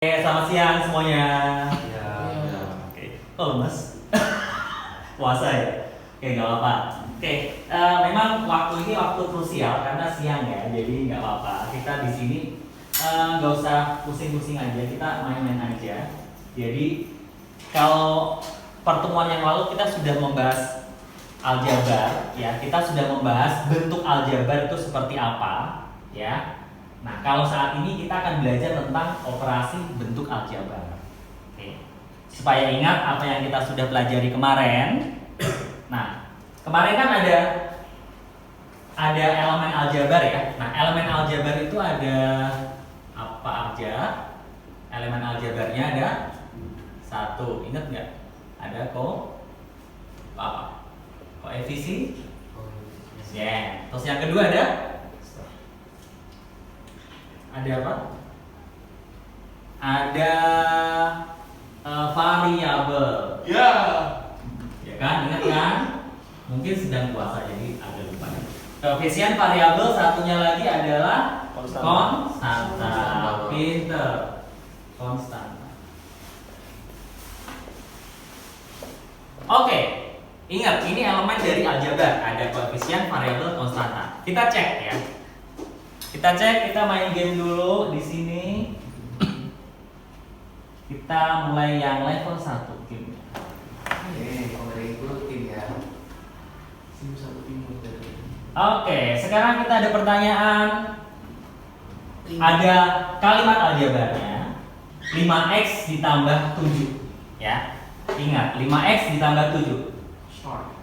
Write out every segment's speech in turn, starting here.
Selamat siang semuanya. Ya. Oke. Oh, lemes. Puasa ya? Oke, nggak apa-apa. Oke, memang waktu ini waktu krusial karena siang ya, jadi nggak apa-apa. Kita di sini nggak usah pusing-pusing aja, kita main-main aja. Jadi kalau pertemuan yang lalu kita sudah membahas aljabar, ya, kita sudah membahas bentuk aljabar itu seperti apa, ya. Nah, kalau saat ini kita akan belajar tentang operasi bentuk aljabar. Oke. Supaya ingat apa yang kita sudah pelajari kemarin. Nah, kemarin kan ada elemen aljabar ya. Nah, elemen aljabar itu ada apa aja? Elemen aljabarnya ada satu. Ingat nggak? Ada apa? Koefisien. Ya. Terus yang kedua ada apa? Ada variabel. Ya. Ya kan, ingat kan? Mungkin sedang puasa jadi agak lupa. Koefisien variabel satunya lagi adalah konstanta. Pinter. Konstanta. Oke, ingat ini elemen dari aljabar. Ada koefisien, variabel, konstanta. Kita cek ya. Kita main game dulu di sini. Kita mulai yang level 1 gamenya. Kalau dari tim ya. Sim satu timur dari. Oke, sekarang kita ada pertanyaan. Ada kalimat aljabarnya 5x ditambah 7 ya. Ingat, 5x ditambah 7. Short.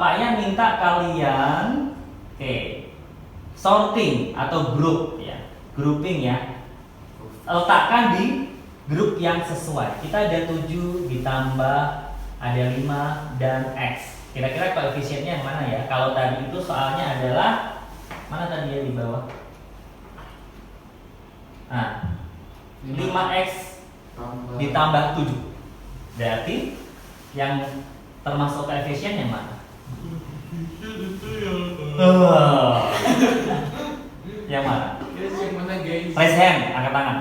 Paknya minta kalian sorting atau group ya, grouping ya. Letakkan di grup yang sesuai. Kita ada 7 ditambah ada 5 dan x. Kira-kira koefisiennya yang mana ya? Kalau tadi itu soalnya adalah mana tadi ya di bawah? Nah, 5x ditambah 7. Berarti yang termasuk koefisien yang mana? Yang mana? Yang mana guys? Raise hand, angkat tangan.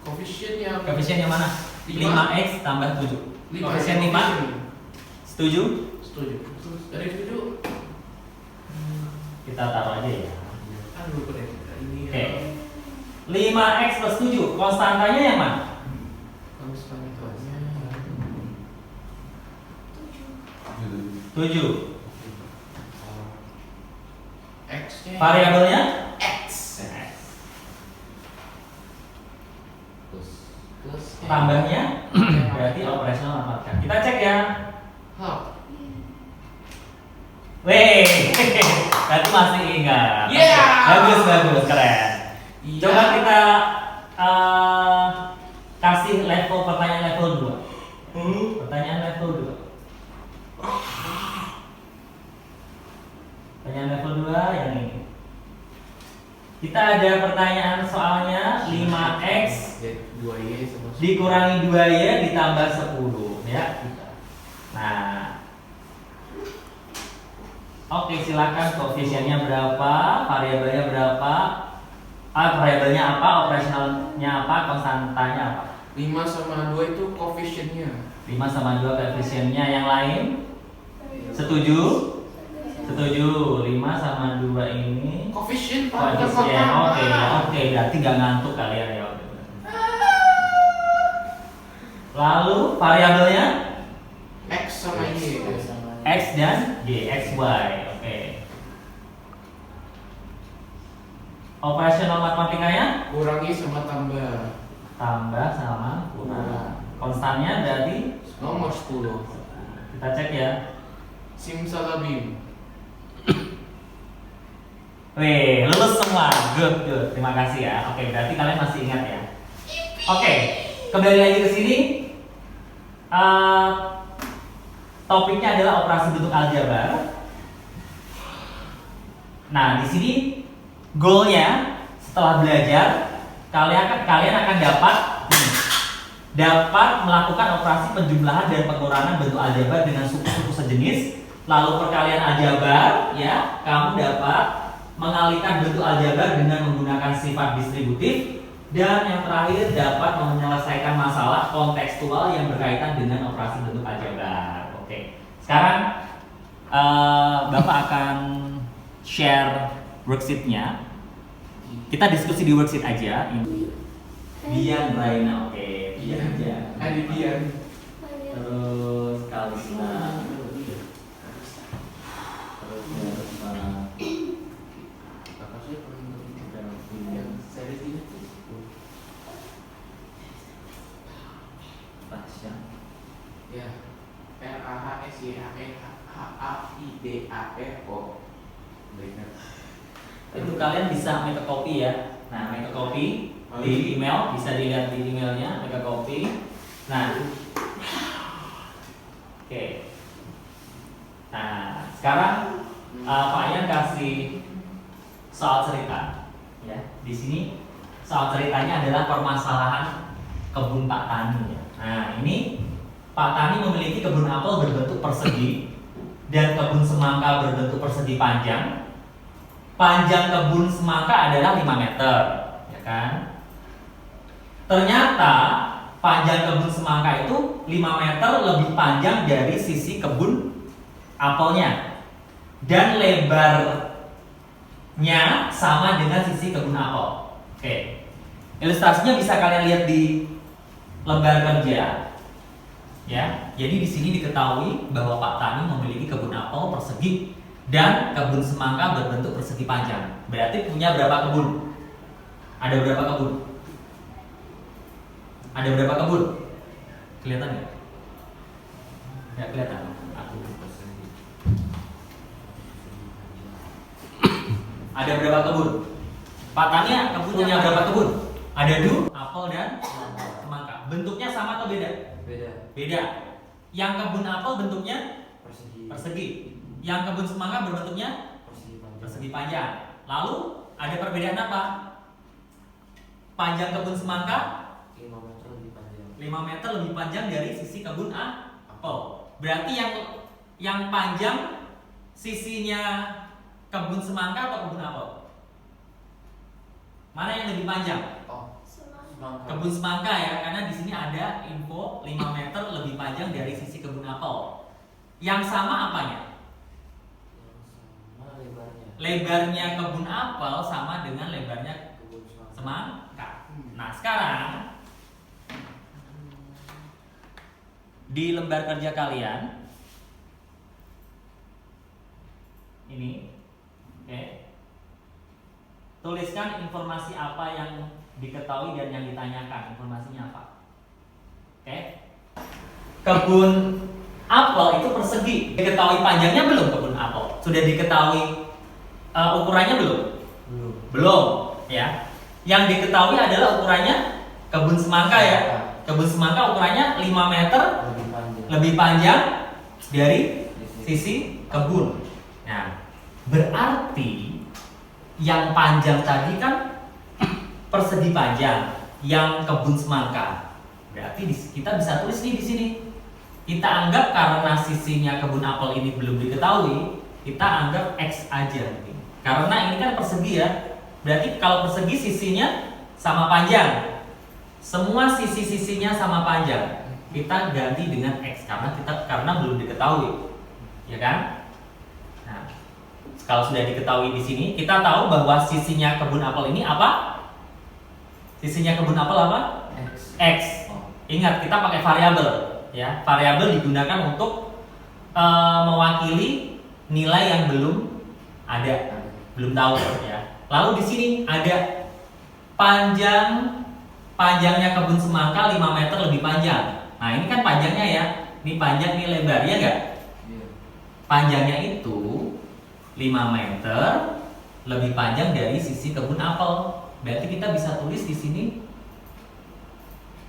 Koefisien yang mana? 5x tambah 7. Koefisien 5. Setuju? Setuju. Dari setuju. Kita taruh aja ya. Aduh, ini. Oke. 5x plus 7. Konstantanya yang mana? Konstantanya 7. X-nya. Variabelnya? X. Plus. Tambahnya? Berarti operasional matematika. Kita cek ya. Weh, berarti masih ingat. Yeah. Bagus, keren. Iya. Coba kita kasih pertanyaan level 2. Pertanyaan level 2. Pertanyaan level 2 yang ini. Kita ada pertanyaan soalnya 5x 2y dikurangi 2y ditambah 10 ya. Nah, oke, silakan koefisiennya berapa, variabelnya berapa, variabelnya apa, operasionalnya apa, konstantanya apa. 5 sama 2 itu koefisiennya. 5 sama 2 koefisiennya. Yang lain? Setuju? Setuju. 5 sama 2 ini Koefisien koefisien. Oke, berarti gak ngantuk kalian ya. Lalu variabelnya X sama Y. x dan y, x, y. Oke. Operasional matematikanya Kurangi sama tambah. tambah sama kurang. Konstannya berarti Nomor 10. kita cek ya. Simsalabim. Wih, lulus semua. Good. Terima kasih ya. Oke, berarti kalian masih ingat ya. Oke, kembali lagi ke sini. Topiknya adalah operasi bentuk aljabar. Nah, di sini goalnya setelah belajar kalian akan dapat melakukan operasi penjumlahan dan pengurangan bentuk aljabar dengan suku-suku sejenis. Lalu perkalian aljabar, ya, kamu dapat mengalihkan bentuk aljabar dengan menggunakan sifat distributif, dan yang terakhir dapat menyelesaikan masalah kontekstual yang berkaitan dengan operasi bentuk aljabar. Oke, sekarang Bapak akan share worksheet-nya. Kita diskusi di worksheet aja. Bian Raina, oke, Bian aja. Adi Bian. Terus Kalista. Terus Kakak saya pernah yang series ini. Pasya. Ya. RAHSYANHAIDARO. Benar. Itu kalian bisa make a copy ya. Nah, make a copy di email, bisa dilihat di emailnya, make a copy. Nah, oke. Nah, sekarang Pak Ian kasih soal cerita. Ya, di sini soal ceritanya adalah permasalahan kebun Pak Tani. Ya. Nah, ini Pak Tani memiliki kebun apel berbentuk persegi dan kebun semangka berbentuk persegi panjang. Panjang kebun semangka adalah 5 meter, ya kan? Ternyata panjang kebun semangka itu 5 meter lebih panjang dari sisi kebun apelnya. Dan lebarnya sama dengan sisi kebun apel. Oke. Ilustrasinya bisa kalian lihat di lembar kerja. Ya, jadi di sini diketahui bahwa Pak Tani memiliki kebun apel persegi dan kebun semangka berbentuk persegi panjang. Berarti punya berapa kebun? Ada berapa kebun? Ada berapa kebun? Kelihatan nggak? Nggak kelihatan. Ada berapa kebun? Pak Tani punya berapa kebun? Ada 2, apel dan semangka. Bentuknya sama atau beda? Beda. Yang kebun apel bentuknya persegi. Yang kebun semangka berbentuknya persegi panjang. Lalu ada perbedaan apa? Panjang kebun semangka 5 meter lebih panjang. 5 meter lebih panjang dari sisi kebun apel. Berarti yang panjang sisinya kebun semangka atau kebun apel? Mana yang lebih panjang? Semangka. Kebun semangka ya, karena di sini ada info 5 meter lebih panjang dari sisi kebun apel. Yang sama apanya? Sama lebarnya. Lebarnya kebun apel sama dengan lebarnya Kebun semangka. semangka. Nah, sekarang di lembar kerja kalian ini, oke, tuliskan informasi apa yang diketahui dan yang ditanyakan. Informasinya apa? Oke. Kebun apel itu persegi. Diketahui panjangnya belum kebun apel? Sudah diketahui ukurannya belum? Belum, ya. Yang diketahui adalah ukurannya kebun semangka ya. Kebun semangka ukurannya 5 meter lebih panjang dari sisi kebun. Nah, berarti yang panjang tadi kan persegi panjang, yang kebun semangka. Berarti kita bisa tulis nih di sini. Kita anggap karena sisinya kebun apel ini belum diketahui, kita anggap X aja. Karena ini kan persegi ya. Berarti kalau persegi sisinya sama panjang. Semua sisi-sisinya sama panjang. Kita ganti dengan X karena belum diketahui. Ya kan? Nah, kalau sudah diketahui di sini, kita tahu bahwa sisinya kebun apel ini apa? Sisinya kebun apel apa? X. Ingat, kita pakai variabel, ya. Variabel digunakan untuk mewakili nilai yang belum ada, belum tahu, ya. Lalu di sini ada panjangnya kebun semangka 5 meter lebih panjang. Nah, ini kan panjangnya ya. Ini panjang, ini lebar, ya enggak? Panjangnya itu 5 meter lebih panjang dari sisi kebun apel. Berarti kita bisa tulis di sini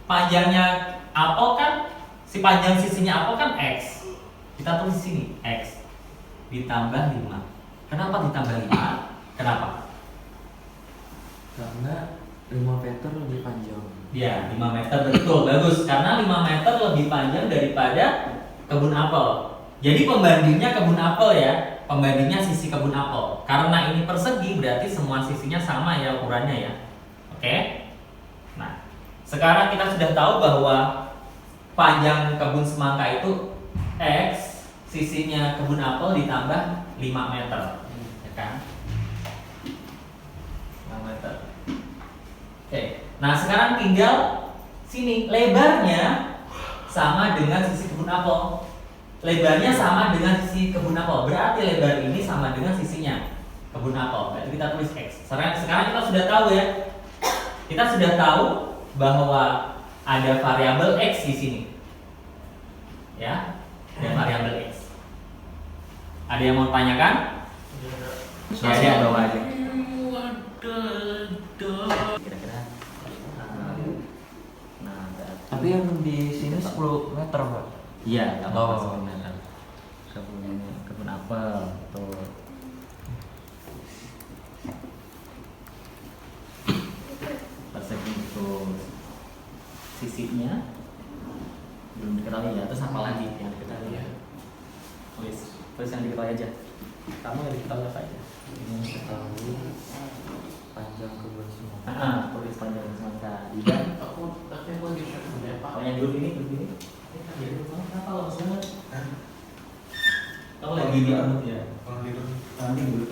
panjangnya apel kan, si panjang sisinya apel kan X. Kita tulis di sini X ditambah 5. Kenapa ditambah 5? Kenapa? Karena 5 meter lebih panjang. Ya, 5 meter, betul, bagus. Karena 5 meter lebih panjang daripada kebun apel. Jadi pembandingnya kebun apel ya. pembandingnya sisi kebun apel. Karena ini persegi berarti semua sisinya sama ya ukurannya ya. Oke. Nah, sekarang kita sudah tahu bahwa panjang kebun semangka itu X, sisinya kebun apel ditambah 5 meter. Ya kan? 5 meter. Oke. Nah, sekarang tinggal sini lebarnya sama dengan sisi kebun apel. Lebarnya sama dengan sisi kebun apel. Berarti lebar ini sama dengan sisinya kebun apel. Berarti kita tulis X. Sekarang kita sudah tahu ya. Kita sudah tahu bahwa ada variabel X di sini. Ya. Ada variabel X. Ada yang mau tanyakan? Ya, ada bawa aja. Kira-kira. Nah, Tapi yang di sini 10 meter, Pak. iya, nggak apa-apa, Oh. 10 meter. Kebun apel, tuh. Persegi itu sisinya belum diketahui ya. Terus apa lagi yang diketahui ya? Tulis yang diketahui aja. Kamu yang diketahui apa aja? Ini ketahui panjang kebun semangka. Tulis panjang semangka. Dan Aku lagi share kalau yang grup ini. Ya, kenapa langsung banget? Kamu lagi di grup ya? Kalau di grup Nanti grup.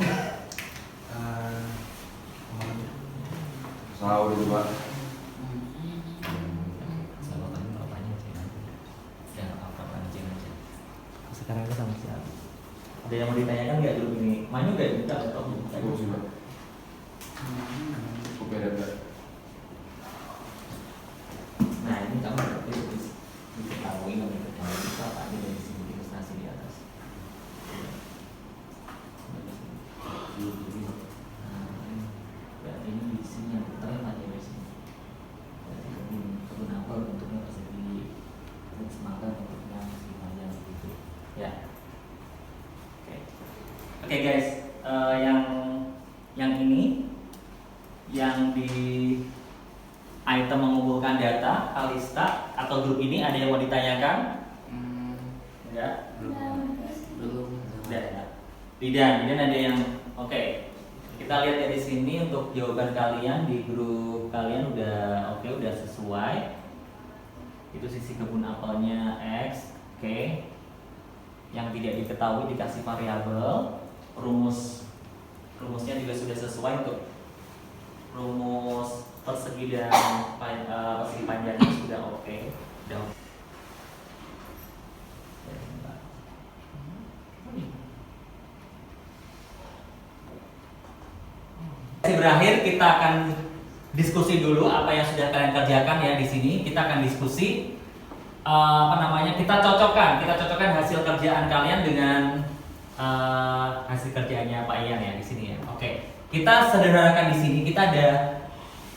kemana? Sahur itu Pak. Sama tadi bapaknya aja nanti. Ya apa-apa aja. Sekarang kita sama siapa? Ada yang mau ditanyakan nggak grup ini? Manu nggak juga atau Cukup sih Pak. Cukup ya Pak. Nah ini kamu berarti tulis diketahui nggak diketahui itu apa aja dari sini ilustrasi di atas. Berarti ini di sini yang terang aja di sini. Berarti kebun apel bentuknya persegi, kebun semangka bentuknya persegi panjang gitu. Ya. Oke guys, yang ini yang di item mengumpulkan data Kalista atau grup ini ada yang mau ditanyakan? Enggak? Belum. Tidak ya. Tidak ada yang oke. Kita lihat dari sini untuk jawaban kalian di grup kalian udah oke, udah sesuai. Itu sisi kebun apelnya X, oke. Yang tidak diketahui dikasih variabel. Rumusnya juga sudah sesuai untuk rumus persegi dan persegi panjangnya sudah oke. Udah oke. Berakhir kita akan diskusi dulu apa yang sudah kalian kerjakan ya di sini. Kita akan diskusi kita cocokkan hasil kerjaan kalian dengan hasil kerjaannya Pak Ian ya di sini ya. Oke. Kita sederhanakan di sini. Kita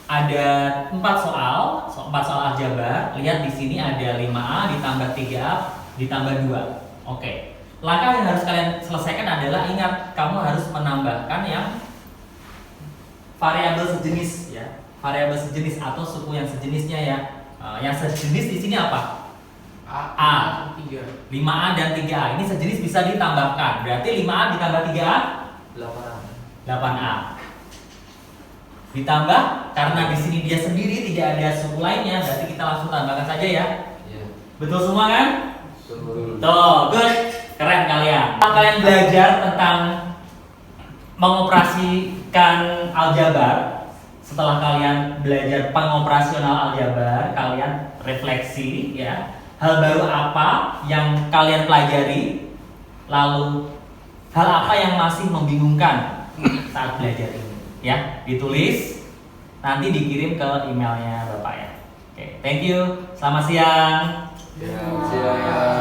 ada 4 soal aljabar. Lihat di sini ada 5A ditambah 3A ditambah 2. Oke. Langkah yang harus kalian selesaikan adalah ingat kamu harus menambahkan yang variabel sejenis ya. Variabel sejenis atau suku yang sejenisnya ya. Yang sejenis di sini apa? A. 5A dan 3A. Ini sejenis bisa ditambahkan. Berarti 5A ditambah 3A 8A. Ditambah karena di sini dia sendiri tidak ada suku lainnya, berarti kita langsung tambahkan saja ya. Iya. Betul semua kan? Betul. Tuh, good. Keren kalian. Kalian belajar tentang mengoperasikan aljabar. Setelah kalian belajar pengoperasional aljabar, kalian refleksi ya. Hal baru apa yang kalian pelajari? Lalu hal apa yang masih membingungkan saat belajar ini? Ya, ditulis nanti dikirim ke emailnya Bapak ya. Oke, thank you. Selamat siang. Ya, siap.